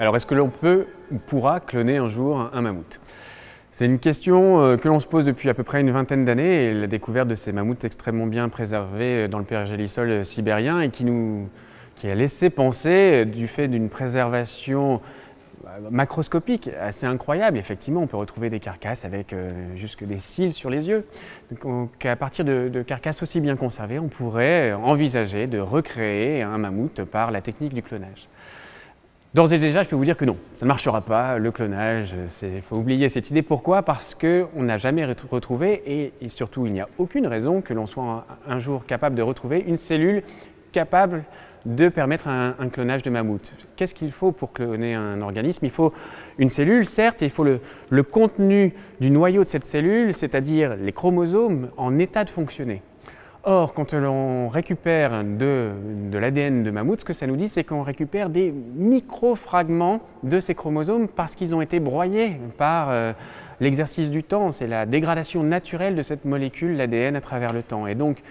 Alors, est-ce que l'on peut ou pourra cloner un jour un mammouth? C'est une question que l'on se pose depuis à peu près une vingtaine d'années, et la découverte de ces mammouths extrêmement bien préservés dans le pergélisol sibérien et qui a laissé penser, du fait d'une préservation macroscopique assez incroyable. Effectivement, on peut retrouver des carcasses avec jusque des cils sur les yeux. Donc, à partir de carcasses aussi bien conservées, on pourrait envisager de recréer un mammouth par la technique du clonage. D'ores et déjà, je peux vous dire que non, ça ne marchera pas, le clonage, il faut oublier cette idée. Pourquoi? Parce qu'on n'a jamais retrouvé, et surtout il n'y a aucune raison que l'on soit un jour capable de retrouver une cellule capable de permettre un clonage de mammouth. Qu'est-ce qu'il faut pour cloner un organisme? Il faut une cellule, certes, et il faut le contenu du noyau de cette cellule, c'est-à-dire les chromosomes en état de fonctionner. Or, quand l'on récupère de l'ADN de mammouth, ce que ça nous dit, c'est qu'on récupère des micro-fragments de ces chromosomes parce qu'ils ont été broyés par l'exercice du temps. C'est la dégradation naturelle de cette molécule, l'ADN, à travers le temps. Et donc,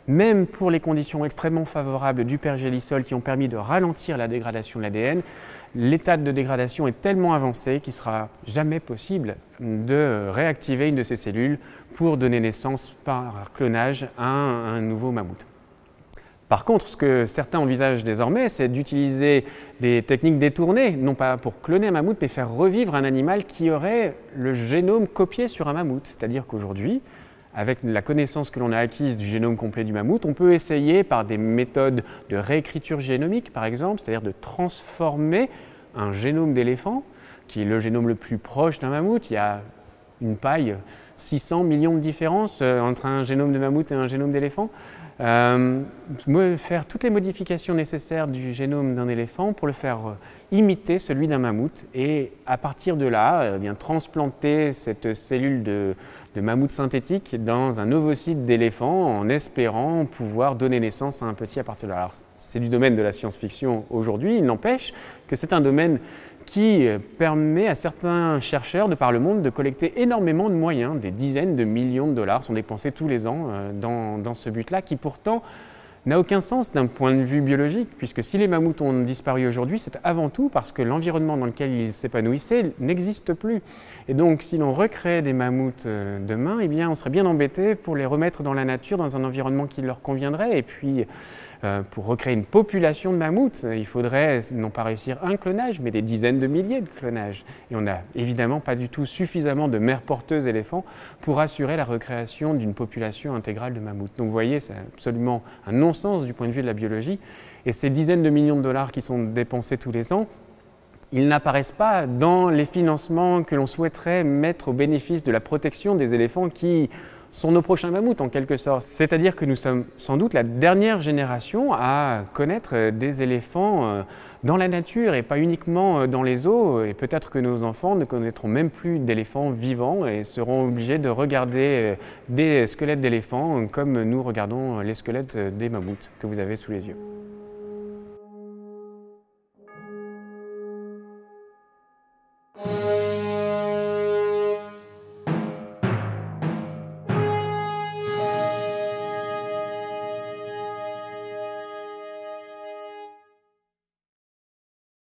même pour les conditions extrêmement favorables du pergélisol qui ont permis de ralentir la dégradation de l'ADN, l'état de dégradation est tellement avancé qu'il ne sera jamais possible de réactiver une de ces cellules pour donner naissance par clonage à un nouveau mammouth. Par contre, ce que certains envisagent désormais, c'est d'utiliser des techniques détournées, non pas pour cloner un mammouth, mais faire revivre un animal qui aurait le génome copié sur un mammouth. C'est-à-dire qu'aujourd'hui, avec la connaissance que l'on a acquise du génome complet du mammouth, on peut essayer par des méthodes de réécriture génomique, par exemple, c'est-à-dire de transformer un génome d'éléphant, qui est le génome le plus proche d'un mammouth. Il y a une paille, 600 millions de différences entre un génome de mammouth et un génome d'éléphant. Faire toutes les modifications nécessaires du génome d'un éléphant pour le faire imiter celui d'un mammouth, et à partir de là, transplanter cette cellule de mammouth synthétique dans un ovocyte d'éléphant en espérant pouvoir donner naissance à un petit à partir de là. C'est du domaine de la science-fiction aujourd'hui, il n'empêche que c'est un domaine qui permet à certains chercheurs de par le monde de collecter énormément de moyens. Des dizaines de millions de dollars sont dépensés tous les ans dans ce but-là, qui pourtant n'a aucun sens d'un point de vue biologique, puisque si les mammouths ont disparu aujourd'hui, c'est avant tout parce que l'environnement dans lequel ils s'épanouissaient n'existe plus. Et donc, si l'on recrée des mammouths demain, eh bien, on serait bien embêté pour les remettre dans la nature, dans un environnement qui leur conviendrait. Et puis, pour recréer une population de mammouths, il faudrait non pas réussir un clonage, mais des dizaines de milliers de clonages. Et on n'a évidemment pas du tout suffisamment de mères porteuses éléphants pour assurer la recréation d'une population intégrale de mammouths. Donc vous voyez, c'est absolument un non-sens du point de vue de la biologie. Et ces dizaines de millions de dollars qui sont dépensés tous les ans, ils n'apparaissent pas dans les financements que l'on souhaiterait mettre au bénéfice de la protection des éléphants qui sont nos prochains mammouths en quelque sorte. C'est-à-dire que nous sommes sans doute la dernière génération à connaître des éléphants dans la nature et pas uniquement dans les zoos. Et peut-être que nos enfants ne connaîtront même plus d'éléphants vivants et seront obligés de regarder des squelettes d'éléphants comme nous regardons les squelettes des mammouths que vous avez sous les yeux.